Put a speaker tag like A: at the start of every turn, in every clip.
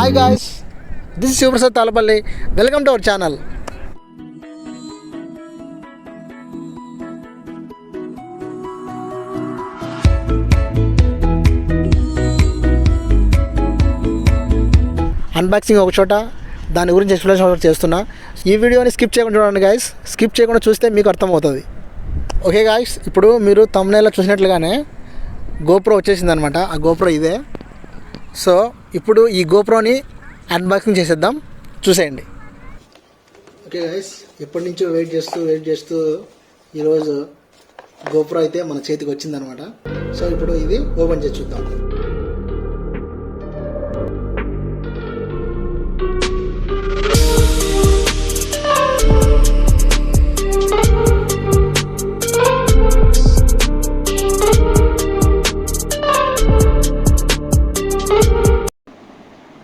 A: Hi guys, this is Sivaprasadthallapalle. Welcome to our channel. Unboxing ఒక చోట, దాని గురించి ఎక్స్ప్లెనేషన్ ఒకటి చేస్తున్నా. ఈ వీడియోని స్కిప్ చేయకుండా చూడండి గాయస్. స్కిప్ చేయకుండా చూస్తే మీకు అర్థమవుతుంది. ఓకే గాయస్, ఇప్పుడు మీరు thumbnail చూసినట్లుగానే GoPro వచ్చేసింది అనమాట. ఆ GoPro ఇదే. సో ఇప్పుడు ఈ GoProని అన్బాక్సింగ్ చేసేద్దాం, చూసేయండి. ఓకే గాయస్, ఎప్పటి నుంచో వెయిట్ చేస్తూ ఈరోజు GoPro అయితే మన చేతికి వచ్చిందనమాట. సో ఇప్పుడు ఇది ఓపెన్ చేసి చూద్దాం.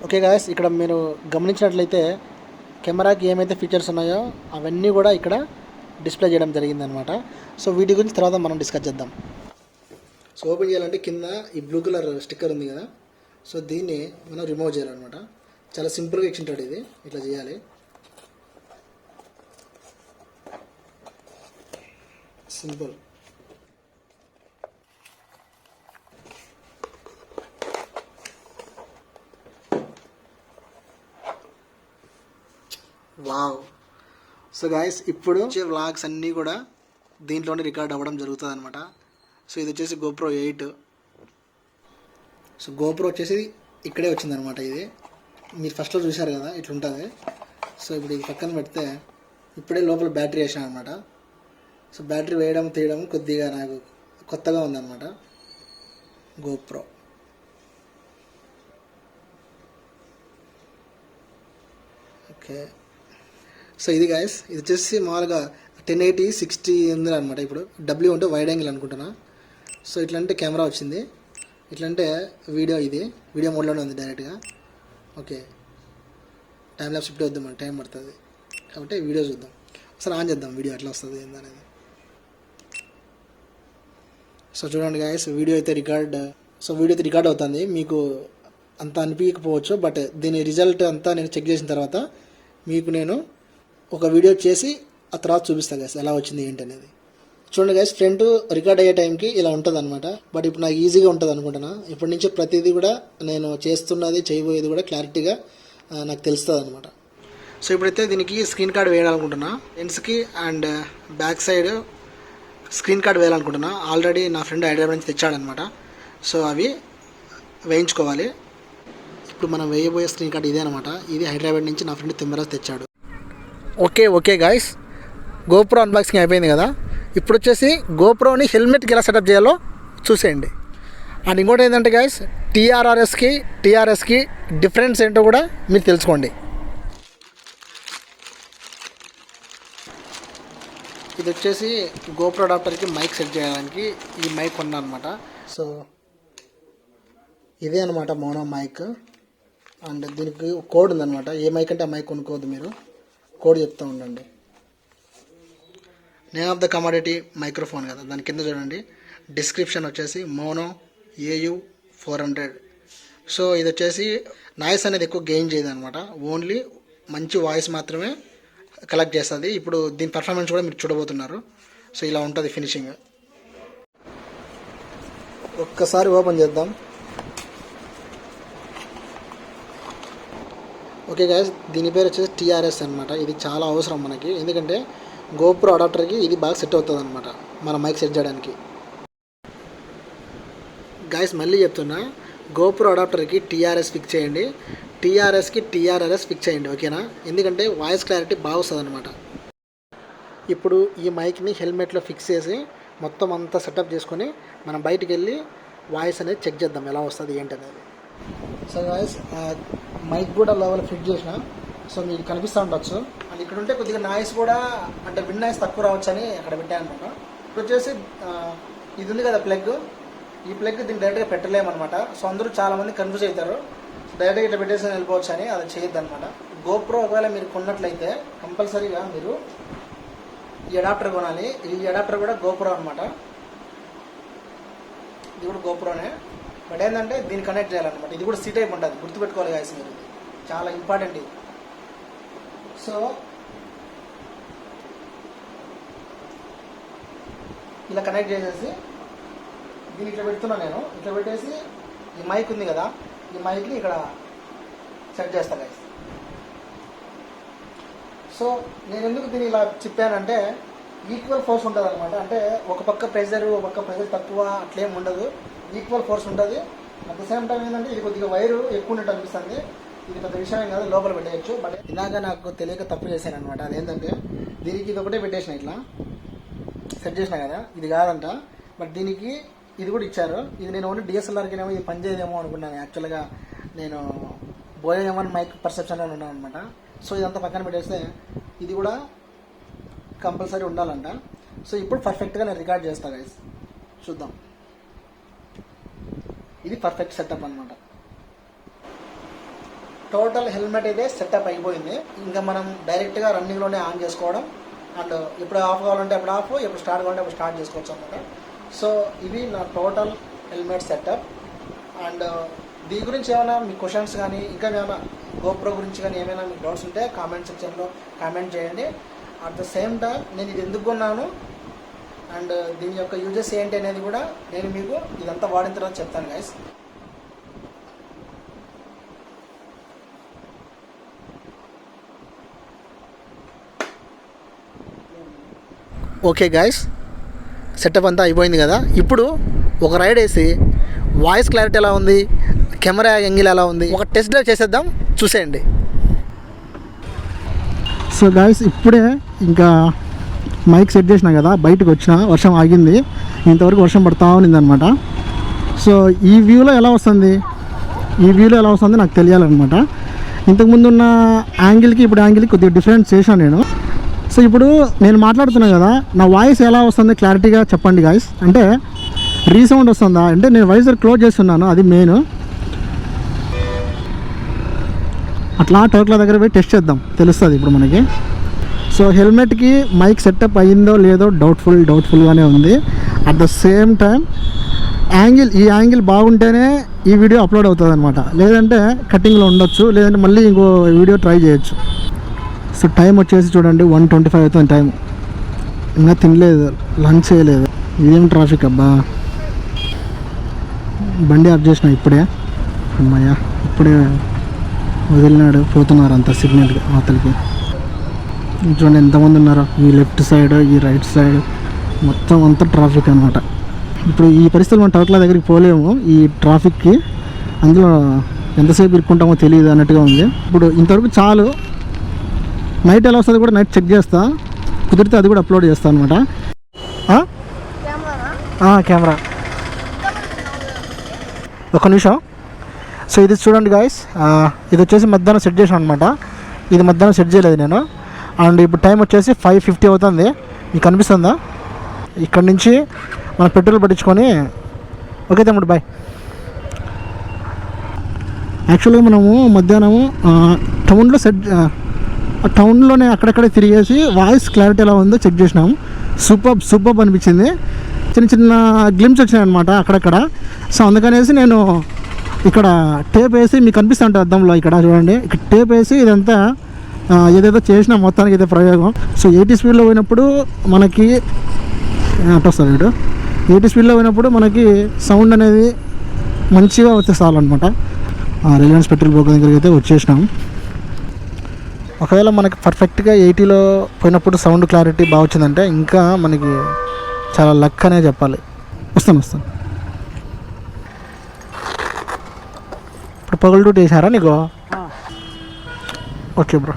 A: ఓకే గాయస్, ఇక్కడ మీరు గమనించినట్లయితే కెమెరాకి ఏమైతే ఫీచర్స్ ఉన్నాయో అవన్నీ కూడా ఇక్కడ డిస్ప్లే చేయడం జరిగిందనమాట. సో వీటి గురించి తర్వాత మనం డిస్కస్ చేద్దాం. సో ఓపెన్ చేయాలంటే కింద ఈ బ్లూ కలర్ స్టిక్కర్ ఉంది కదా, సో దీన్ని మనం రిమూవ్ చేయాలన్నమాట. చాలా సింపుల్గా ఇచ్చింటాడు ఇది, ఇట్లా చేయాలి. సింపుల్. వావ్. సో గాయస్, ఇప్పుడు వ్లాగ్స్ అన్నీ కూడా దీంట్లోనే రికార్డ్ అవ్వడం జరుగుతుంది అనమాట. సో ఇది వచ్చేసి GoPro 8. సో GoPro వచ్చేసి ఇక్కడే వచ్చిందనమాట. ఇది మీరు ఫస్ట్లో చూశారు కదా, ఇట్లుంటుంది. సో ఇప్పుడు ఇది పక్కన పెడితే ఇప్పుడే లోపల బ్యాటరీ వేసాను అనమాట. సో బ్యాటరీ వేయడం తీయడం కొద్దిగా నాకు కొత్తగా ఉందన్నమాట. GoPro okay. సో ఇది గాయస్, ఇది వచ్చేసి మామూలుగా 1080 60 ఉంది అనమాట. ఇప్పుడు W అంటే వైడ్ యాంగిల్ అనుకుంటున్నా. సో ఇట్లంటే కెమెరా వచ్చింది, ఇట్లంటే వీడియో, ఇది వీడియో మోడ్లోనే ఉంది డైరెక్ట్గా. ఓకే, టైం ల్యాప్స్ ఇప్పుడు వద్దాం, టైం పడుతుంది కాబట్టి వీడియో చూద్దాం. ఒకసారి ఆన్ చేద్దాం వీడియో ఎట్లా వస్తుంది ఏందనేది. సో చూడండి గాయస్, వీడియో అయితే రికార్డ్ అవుతుంది. మీకు అంత అనిపించకపోవచ్చు, బట్ దీని రిజల్ట్ అంతా నేను చెక్ చేసిన తర్వాత మీకు నేను ఒక వీడియో చేసి ఆ తర్వాత చూపిస్తాను గైస్ ఎలా వచ్చింది ఏంటి అనేది. చూడండి గైస్, ఫ్రంట్ రికార్డ్ అయ్యే టైంకి ఇలా ఉంటుంది అనమాట. బట్ ఇప్పుడు నాకు ఈజీగా ఉంటుంది అనుకుంటున్నా. ఇప్పటి నుంచి ప్రతిదీ కూడా నేను చేస్తున్నది చేయబోయేది కూడా క్లారిటీగా నాకు తెలుస్తుంది అనమాట. సో ఇప్పుడైతే దీనికి స్క్రీన్ కార్డ్ వేయాలనుకుంటున్నా. లెన్స్కి and back side screen guard వేయాలనుకుంటున్నా. ఆల్రెడీ నా ఫ్రెండ్ హైదరాబాద్ నుంచి తెచ్చాడనమాట. సో అవి వేయించుకోవాలి. ఇప్పుడు మనం వేయబోయే స్క్రీన్ కార్డ్ ఇదే అనమాట. ఇది హైదరాబాద్ నుంచి నా ఫ్రెండ్ తిమ్మరాజ్ తెచ్చాడు. ఓకే గాయస్, GoPro అన్బాక్సింగ్ అయిపోయింది కదా. ఇప్పుడు వచ్చేసి GoProని హెల్మెట్కి ఎలా సెటప్ చేయాలో చూసేయండి. అండ్ ఇంకోటి ఏంటంటే గాయస్, టీఆర్ఎస్కి డిఫరెన్స్ ఏంటో కూడా మీరు తెలుసుకోండి. ఇది వచ్చేసి GoPro అడాప్టర్కి మైక్ సెట్ చేయడానికి ఈ మైక్ కొన్నా అనమాట. సో ఇదే అనమాట మోనో మైక్. అండ్ దీనికి కోడ్ ఉందన్నమాట. ఏ మైక్ అంటే ఆ మైక్ కొనుక్కోవద్దు, మీరు కోడ్ చెప్తూ ఉండండి. Name of the commodity microphone కదా, దాని కింద చూడండి డిస్క్రిప్షన్ వచ్చేసి మోనో AU 400. సో ఇది వచ్చేసి నాయిస్ అనేది ఎక్కువ గెయిన్ చేయదు అనమాట. ఓన్లీ మంచి వాయిస్ మాత్రమే కలెక్ట్ చేస్తుంది. ఇప్పుడు దీని పర్ఫార్మెన్స్ కూడా మీరు చూడబోతున్నారు. సో ఇలా ఉంటుంది ఫినిషింగ్. ఒక్కసారి ఓపెన్ చేద్దాం. ఓకే గాయస్, దీని పేరు వచ్చేసి TRS అనమాట. ఇది చాలా అవసరం మనకి, ఎందుకంటే GoPro అడాప్టర్కి ఇది బాగా సెట్ అవుతుంది అనమాట మన మైక్ సెట్ చేయడానికి. గాయస్ మళ్ళీ చెప్తున్నా, GoPro అడాప్టర్కి TRS ఫిక్స్ చేయండి, TRSకి TRRS ఫిక్స్ చేయండి. ఓకేనా, ఎందుకంటే వాయిస్ క్లారిటీ బాగా వస్తుంది అనమాట. ఇప్పుడు ఈ మైక్ని హెల్మెట్లో ఫిక్స్ చేసి మొత్తం అంతా సెటప్ చేసుకొని మనం బయటికి వెళ్ళి వాయిస్ అనేది చెక్ చేద్దాం ఎలా వస్తుంది ఏంటనేది. సో గాయస్, మైక్ కూడా లెవెల్ ఫిట్ చేసిన. సో మీకు కనిపిస్తూ ఉండొచ్చు. అండ్ ఇక్కడ ఉంటే కొద్దిగా నాయిస్ కూడా, అంటే విన్ నాయిస్ తక్కువ రావచ్చు అని అక్కడ పెట్టాను అనమాట. ఇప్పుడు వచ్చేసి ఇది ఉంది కదా ప్లగ్, ఈ ప్లగ్ దీన్ని డైరెక్ట్గా పెట్టలేమన్నమాట. సో అందరూ చాలామంది కన్ఫ్యూజ్ అవుతారు, డైరెక్ట్గా ఇట్లా పెట్టేసి వెళ్ళిపోవచ్చు అని. అది చేయొద్దు అనమాట. GoPro ఒకవేళ మీరు కొన్నట్లయితే కంపల్సరీగా మీరు ఈ అడాప్టర్ కొనాలి. ఈ అడాప్టర్ కూడా GoPro అనమాట. ఇది కూడా GoProనే, బట్ ఏంటంటే దీన్ని కనెక్ట్ చేయాలన్నమాట. ఇది కూడా C టైప్ ఉంటుంది, గుర్తుపెట్టుకోవాలి గాయస్ మీరు. చాలా ఇంపార్టెంట్ ఇది. సో ఇలా కనెక్ట్ చేసేసి దీన్ని ఇట్లా పెడుతున్నాను నేను. ఇట్లా పెట్టేసి ఈ మైక్ ఉంది కదా, ఈ మైక్ని ఇక్కడ సెట్ చేస్తాను గైస్. సో నేను ఎందుకు దీన్ని ఇలా చెప్పానంటే ఈక్వల్ ఫోర్స్ ఉంటుంది అనమాట. అంటే ఒక పక్క ప్రెజర్ తక్కువ అట్లేం ఉండదు, ఈక్వల్ ఫోర్స్ ఉంటుంది. అట్ ద సేమ్ టైం ఏంటంటే ఇది కొద్దిగా వైరు ఎక్కువ ఉన్నట్టు అనిపిస్తుంది. ఇది పెద్ద విషయం కాదు, లోపల పెట్టేయచ్చు. బట్ ఇలాగా నాకు తెలియక తప్పు చేశాను అనమాట. అదేంటంటే దీనికి ఇది ఒకటే పెట్టేసిన, ఇట్లా సెట్ చేసిన కదా, ఇది కాదంట. బట్ దీనికి ఇది కూడా ఇచ్చారు. ఇది నేను ఓన్లీ డిఎస్ఎల్ఆర్కి ఏమో ఇది పనిచేయదేమో అనుకున్నాను. యాక్చువల్గా నేను బోయేమని మైక్ పర్సెప్షన్లో ఉన్నాను అనమాట. సో ఇదంతా పక్కన పెట్టేస్తే ఇది కూడా కంపల్సరీ ఉండాలంట. సో ఇప్పుడు పర్ఫెక్ట్గా నేను రికార్డ్ చేస్తాను గైస్, చూద్దాం. ఇది పర్ఫెక్ట్ సెటప్ అనమాట. టోటల్ హెల్మెట్ అయితే సెటప్ అయిపోయింది. ఇంకా మనం డైరెక్ట్గా రన్నింగ్లోనే ఆన్ చేసుకోవడం, అండ్ ఎప్పుడు ఆఫ్ కావాలంటే అప్పుడు ఆఫ్, ఎప్పుడు స్టార్ట్ కావాలంటే అప్పుడు స్టార్ట్ చేసుకోవచ్చు అనమాట. సో ఇది నా టోటల్ హెల్మెట్ సెటప్. అండ్ దీని గురించి ఏమైనా మీ క్వశ్చన్స్ కానీ ఇంకా ఏమైనా గోప్రో గురించి కానీ ఏమైనా మీకు డౌట్స్ ఉంటే కామెంట్ సెక్షన్లో కామెంట్ చేయండి. అట్ ద సేమ్ టైం నేను ఇది ఎందుకు కొన్నాను అండ్ దీని యొక్క యూజెస్ ఏంటి అనేది కూడా నేను మీకు ఇదంతా వాడిన తర్వాత చెప్తాను గైస్. ఓకే గైస్, సెటప్ అంతా అయిపోయింది కదా. ఇప్పుడు ఒక రైడ్ వేసి వాయిస్ క్లారిటీ ఎలా ఉంది, కెమెరా యాంగిల్ ఎలా ఉంది, ఒక టెస్ట్ డ్రైవ్ చేసేద్దాం, చూసేయండి. సో గైస్, ఇప్పుడే ఇంకా మైక్ సెట్ చేసినా కదా, బయటకు వచ్చిన, వర్షం ఆగింది. ఇంతవరకు వర్షం పడుతూ ఉన్నింది అనమాట. సో ఈ వ్యూలో ఎలా వస్తుంది నాకు తెలియాలన్నమాట. ఇంతకుముందు ఉన్న యాంగిల్కి ఇప్పుడు యాంగిల్కి కొద్దిగా డిఫరెన్స్ చేశాను నేను. సో ఇప్పుడు నేను మాట్లాడుతున్నా కదా, నా వాయిస్ ఎలా వస్తుంది క్లారిటీగా చెప్పండి గాయస్. అంటే రీసౌండ్ వస్తుందా అంటే నేను వైజర్ క్లోజ్ చేస్తున్నాను, అది మెయిన్. అట్లా టోర్క్ల దగ్గర పోయి టెస్ట్ చేద్దాం, తెలుస్తుంది ఇప్పుడు మనకి. సో హెల్మెట్కి మైక్ సెటప్ అయ్యిందో లేదో డౌట్ఫుల్గానే ఉంది. అట్ ద సేమ్ టైం ఈ యాంగిల్ బాగుంటేనే ఈ వీడియో అప్లోడ్ అవుతుంది అనమాట. లేదంటే కటింగ్లో ఉండొచ్చు, లేదంటే మళ్ళీ ఇంకో వీడియో ట్రై చేయొచ్చు. సో టైం వచ్చేసి చూడండి 1:25 అవుతుంది టైం. ఇంకా తినలేదు, లంచ్ చేయలేదు. ఇదేం ట్రాఫిక్ అబ్బా. బండి ఆఫ్ చేసిన ఇప్పుడే, అమ్మాయ్యా ఇప్పుడే వదిలినాడు, పోతున్నారు అంతా సిగ్నల్కి అవతలకి. చూడండి ఎంతమంది ఉన్నారో, ఈ లెఫ్ట్ సైడ్ ఈ రైట్ సైడ్ మొత్తం అంతా ట్రాఫిక్ అనమాట. ఇప్పుడు ఈ పరిస్థితులు మనం టవర్ల దగ్గరికి పోలేము ఈ ట్రాఫిక్కి, అందులో ఎంతసేపు ఇరుక్కుంటామో తెలియదు అన్నట్టుగా ఉంది. ఇప్పుడు ఇంతవరకు చాలు. నైట్ ఎలా వస్తుంది కూడా నైట్ చెక్ చేస్తా, కుదిరితే అది కూడా అప్లోడ్ చేస్తాను అనమాట. కెమెరా ఒక నిమిషం. సో ఇది చూడండి గాయస్, ఇది వచ్చేసి మధ్యాహ్నం సెట్ చేసాను అనమాట. ఇది మధ్యాహ్నం సెట్ చేయలేదు నేను. అండ్ ఇప్పుడు టైం వచ్చేసి 5:50 అవుతుంది. మీకు కనిపిస్తుందా? ఇక్కడ నుంచి మనం పెట్రోల్ పట్టించుకొని, ఓకే తమ్ముడు బాయ్. యాక్చువల్గా మనము మధ్యాహ్నము టౌన్లోనే అక్కడక్కడే తిరిగేసి వాయిస్ క్లారిటీ ఎలా ఉందో చెక్ చేసినాము. సూపర్ అనిపించింది. చిన్న గ్లిమ్స్ వచ్చినాయి అనమాట అక్కడక్కడ. సో అందుకనేసి నేను ఇక్కడ టేప్ వేసి, మీకు కనిపిస్తూ ఉంటుంది అద్దంలో, ఇక్కడ చూడండి, ఇక్కడ టేప్ వేసి ఇదంతా ఏదేదో చేసినా మొత్తానికి ఇదే ప్రయోగం. సో 80 స్పీడ్లో పోయినప్పుడు మనకి వస్తుంది, ఇటు 80 స్పీడ్లో పోయినప్పుడు మనకి సౌండ్ అనేది మంచిగా వచ్చేస్తాలన్నమాట. రిలయన్స్ పెట్రోల్ బంక్ దగ్గరికి అయితే వచ్చేసినాం. ఒకవేళ మనకి పర్ఫెక్ట్గా 80లో పోయినప్పుడు సౌండ్ క్లారిటీ బాగా వచ్చిందంటే ఇంకా మనకి చాలా లక్ అనే చెప్పాలి. వస్తాను. ఇప్పుడు పగలు డ్యూటీ వేసారా నీకు? Okay bro,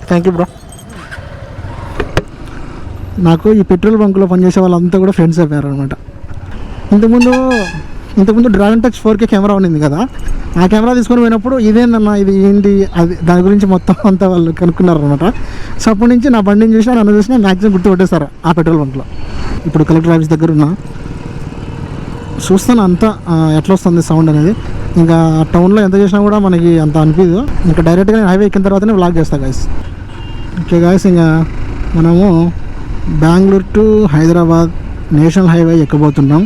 A: thank you bro. నాకు ఈ పెట్రోల్ బంకులో పనిచేసే వాళ్ళంతా కూడా ఫ్రెండ్స్ అయిపోయారు అనమాట. ఇంతకుముందు డ్రాగన్ టచ్ 4K కెమెరా ఉన్నింది కదా, ఆ కెమెరా తీసుకొని పోయినప్పుడు ఇదేందన్నా ఇది ఏంటి అది దాని గురించి మొత్తం అంతా వాళ్ళు కనుక్కున్నారు అనమాట. సో అప్పటి నుంచి నా బండిని చూసినా నన్ను చూసినా మ్యాక్సిమం గుర్తుపట్టేస్తారు ఆ పెట్రోల్ బంక్లో. ఇప్పుడు కలెక్టర్ ఆఫీస్ దగ్గర ఉన్నా, చూస్తాను అంతా ఎట్లా వస్తుంది సౌండ్ అనేది. ఇంకా టౌన్లో ఎంత చేసినా కూడా మనకి అంత అనిపించదు. ఇంకా డైరెక్ట్గా నేను హైవే ఎక్కిన తర్వాతనే వ్లాగ్ చేస్తాను గాయస్. ఓకే గాయస్, ఇంకా మనము Bengaluru to Hyderabad national highway ఎక్కబోతున్నాం.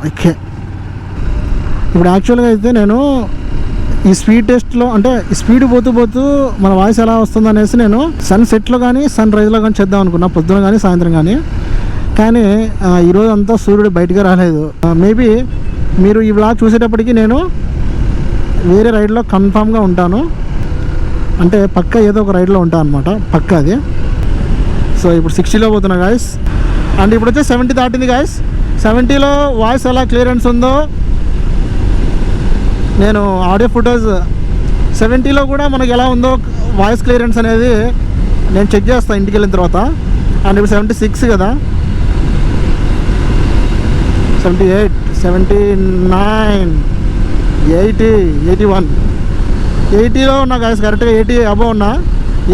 A: ఓకే, ఇప్పుడు యాక్చువల్గా అయితే నేను ఈ స్పీడ్ టెస్ట్లో అంటే స్పీడ్ పోతూ మన వాయిస్ ఎలా వస్తుంది అనేసి నేను సన్ సెట్లో కానీ సన్ రైజ్లో కానీ చేద్దాం అనుకున్నా, పొద్దున కానీ సాయంత్రం కానీ ఈరోజు అంతా సూర్యుడు బయటగా రాలేదు. మేబీ మీరు ఈ బ్లాగ్ చూసేటప్పటికి నేను వేరే రైడ్లో కన్ఫామ్గా ఉంటాను, అంటే పక్క ఏదో ఒక రైడ్లో ఉంటాను అనమాట, పక్క అది. సో ఇప్పుడు 60లో పోతున్నా గాయస్, అండ్ ఇప్పుడు వచ్చి 70 దాటింది గాయస్. 70లో వాయిస్ ఎలా క్లియరెన్స్ ఉందో నేను ఆడియో ఫుటేజ్ 70లో కూడా మనకి ఎలా ఉందో వాయిస్ క్లియరెన్స్ అనేది నేను చెక్ చేస్తాను ఇంటికి వెళ్ళిన తర్వాత. అండ్ ఇప్పుడు 76 కదా, 78, 79, 80, 81, 80లో ఉన్నా గాయస్, కరెక్ట్గా 80 అబవ్ ఉన్నా.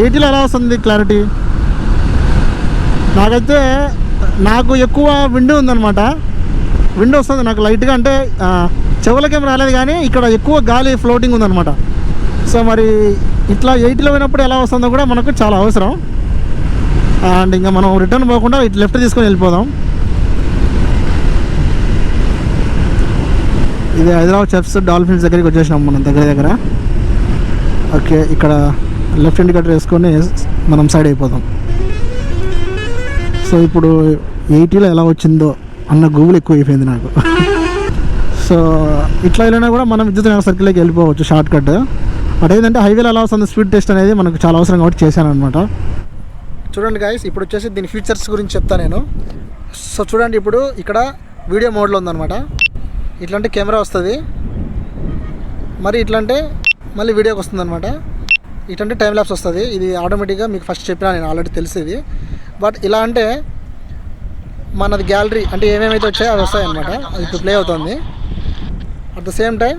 A: 80లో ఎలా వస్తుంది క్లారిటీ? నాకైతే నాకు ఎక్కువ విండో ఉందన్నమాట, విండో వస్తుంది నాకు లైట్గా, అంటే చెవులకేం రాలేదు కానీ ఇక్కడ ఎక్కువ గాలి ఫ్లోటింగ్ ఉందన్నమాట. సో మరి ఇట్లా 80లో పోయినప్పుడు ఎలా వస్తుందో కూడా మనకు చాలా అవసరం. అండ్ ఇంకా మనం రిటర్న్ పోకుండా ఇటు లెఫ్ట్ తీసుకొని వెళ్ళిపోదాం. ఇది హైదరాబాద్ చెఫ్స్ డాల్ఫిన్స్ దగ్గరికి వచ్చేసినాం మనం దగ్గర. ఓకే, ఇక్కడ లెఫ్ట్ ఇండికేటర్ వేసుకొని మనం సైడ్ అయిపోదాం. సో ఇప్పుడు 80లో ఎలా వచ్చిందో అన్న గూగుల్ ఎక్కువ అయిపోయింది నాకు. సో ఇట్లా వెళ్ళినా కూడా మనం విద్యుత్ నగర్ సర్కిల్లోకి వెళ్ళిపోవచ్చు షార్ట్ కట్. బట్ ఏంటంటే హైవేలో ఎలా వస్తుంది స్పీడ్ టెస్ట్ అనేది మనకు చాలా అవసరం కాబట్టి చేశాను అనమాట. చూడండి గాయస్, ఇప్పుడు వచ్చేసి దీని ఫీచర్స్ గురించి చెప్తాను నేను. సో చూడండి, ఇప్పుడు ఇక్కడ వీడియో మోడ్లో ఉందన్నమాట. ఇట్లాంటి కెమెరా వస్తుంది, మరి ఇట్లాంటే మళ్ళీ వీడియోకి వస్తుంది అనమాట. ఇట్లాంటి టైం ల్యాప్స్ వస్తుంది. ఇది ఆటోమేటిక్గా మీకు ఫస్ట్ చెప్పినా నేను ఆల్రెడీ తెలిసేది. బట్ ఇలా అంటే మనది గ్యాలరీ అంటే ఏమేమైతే వచ్చాయో అవి వస్తాయి అనమాట. అది ఇప్పుడు ప్లే అవుతుంది. అట్ ద సేమ్ టైం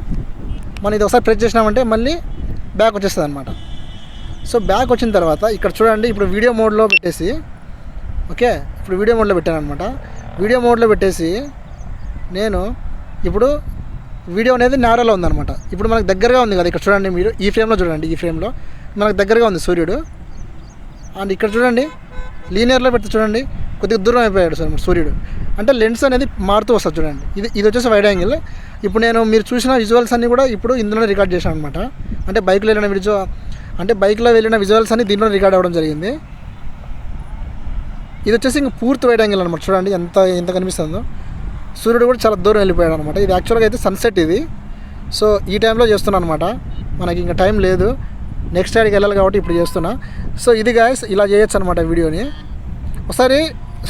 A: మనం ఇది ఒకసారి ప్రెస్ చేసినామంటే మళ్ళీ బ్యాక్ వచ్చేస్తుంది అనమాట. సో బ్యాక్ వచ్చిన తర్వాత ఇక్కడ చూడండి, ఇప్పుడు వీడియో మోడ్లో పెట్టేసి, ఓకే ఇప్పుడు వీడియో మోడ్లో పెట్టాను అనమాట. వీడియో మోడ్లో పెట్టేసి నేను ఇప్పుడు వీడియో అనేది నేరలో ఉందన్నమాట. ఇప్పుడు మనకు దగ్గరగా ఉంది కదా, ఇక్కడ చూడండి మీరు ఈ ఫ్రేమ్లో చూడండి, ఈ ఫ్రేమ్లో మనకు దగ్గరగా ఉంది సూర్యుడు. అండ్ ఇక్కడ చూడండి లీనియర్లో పెడితే చూడండి కొద్దిగా దూరం అయిపోయాడు సార్ సూర్యుడు. అంటే లెన్స్ అనేది మారుతూ వస్తుంది చూడండి. ఇది వచ్చేసి వైడ్ యాంగిల్. ఇప్పుడు నేను మీరు చూసిన విజువల్స్ అన్నీ కూడా ఇప్పుడు ఇందులోనే రికార్డ్ చేశాను అనమాట. అంటే బైక్లో వెళ్ళిన విజువల్స్ అన్నీ దీంట్లో రికార్డ్ అవ్వడం జరిగింది. ఇది వచ్చేసి ఇంక పూర్తి వైడ్ యాంగిల్ అనమాట. చూడండి ఎంత కనిపిస్తుందో. సూర్యుడు కూడా చాలా దూరం వెళ్ళిపోయాడు అనమాట. ఇది యాక్చువల్గా అయితే సన్సెట్ ఇది. సో ఈ టైంలో చేస్తున్నాను అనమాట. మనకి ఇంకా టైం లేదు, నెక్స్ట్ సైడ్కి వెళ్ళాలి కాబట్టి ఇప్పుడు చేస్తున్నా. సో ఇది గాయస్ ఇలా చేయొచ్చు అనమాట వీడియోని. ఒకసారి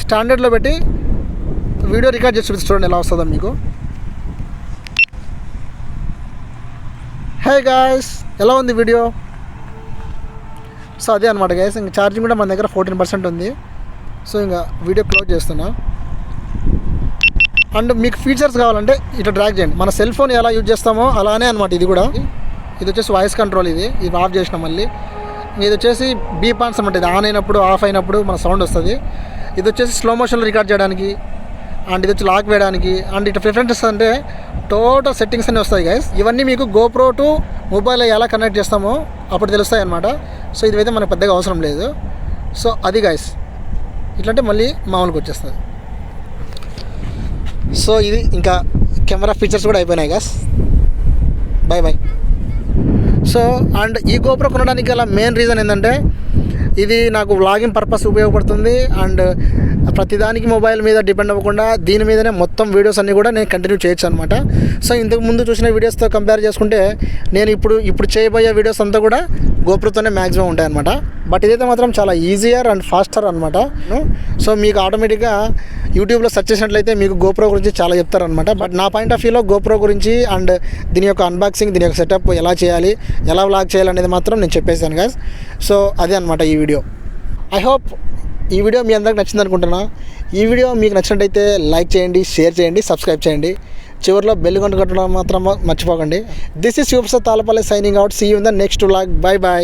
A: స్టాండర్డ్లో పెట్టి వీడియో రికార్డ్ చేసి చూడండి ఎలా వస్తుందో మీకు. హే గాయస్, ఎలా ఉంది వీడియో? సో అదే అనమాట గాయస్. ఇంకా ఛార్జింగ్ కూడా మన దగ్గర 14% ఉంది. సో ఇంకా వీడియో క్లోజ్ చేస్తున్నా. అండ్ మీకు ఫీచర్స్ కావాలంటే ఇట్లా డ్రాగ్ చేయండి. మన సెల్ ఫోన్ ఎలా యూజ్ చేస్తామో అలానే అనమాట ఇది కూడా. ఇది వచ్చేసి వాయిస్ కంట్రోల్, ఇది ఆఫ్ చేసినాం మళ్ళీ. ఇది వచ్చేసి బీప్ ఆన్స్ అనమాట. ఇది ఆన్ అయినప్పుడు ఆఫ్ అయినప్పుడు మన సౌండ్ వస్తుంది. ఇది వచ్చేసి స్లో మోషన్లో రికార్డ్ చేయడానికి, అండ్ ఇది వచ్చి లాక్ వేయడానికి, అండ్ ఇట్లా ప్రిఫరెన్సెస్ అంటే టోటల్ సెట్టింగ్స్ అన్నీ వస్తాయి గైస్. ఇవన్నీ మీకు GoPro టు మొబైల్ ఎలా కనెక్ట్ చేస్తామో అప్పుడు తెలుస్తాయి అనమాట. సో ఇదైతే మనకు పెద్దగా అవసరం లేదు. సో అది గైస్, ఇట్లంటే మళ్ళీ మామూలుగా వచ్చేస్తుంది. సో ఇది ఇంకా కెమెరా ఫీచర్స్ కూడా అయిపోయినాయి గైస్. బాయ్. సో అండ్ ఈ GoPro కొనడానికి గల మెయిన్ రీజన్ ఏంటంటే ఇది నాకు వ్లాగింగ్ పర్పస్ ఉపయోగపడుతుంది. అండ్ ప్రతిదానికి మొబైల్ మీద డిపెండ్ అవ్వకుండా దీని మీదనే మొత్తం వీడియోస్ అన్నీ కూడా నేను కంటిన్యూ చేయొచ్చు అనమాట. సో ఇంతకు ముందు చూసిన వీడియోస్తో కంపేర్ చేసుకుంటే నేను ఇప్పుడు చేయబోయే వీడియోస్ అంతా కూడా GoProతోనే మ్యాక్సిమం ఉంటాయన్నమాట. బట్ ఇదైతే మాత్రం చాలా ఈజియర్ అండ్ ఫాస్టర్ అనమాట. సో మీకు ఆటోమేటిక్గా యూట్యూబ్లో సెర్చ్ చేసినట్లయితే మీకు GoPro గురించి చాలా చెప్తారనమాట. బట్ నా పాయింట్ ఆఫ్ వ్యూలో GoPro గురించి అండ్ దీని యొక్క అన్బాక్సింగ్, దీని యొక్క సెటప్ ఎలా చేయాలి, ఎలా వ్లాగ్ చేయాలి అనేది మాత్రం నేను చెప్పేసాను గాయ్స్. సో అదే అనమాట ఈ వీడియో. ఐ హోప్ ఈ వీడియో మీ అందరికి నచ్చింది అనుకుంటున్నా. ఈ వీడియో మీకు నచ్చినట్టయితే లైక్ చేయండి, షేర్ చేయండి, సబ్స్క్రైబ్ చేయండి. చివరిలో బెల్ గంట కొట్టడం మాత్రం మర్చిపోకండి. This is Sivaprasadthallapalle signing out. See you in the next vlog. By.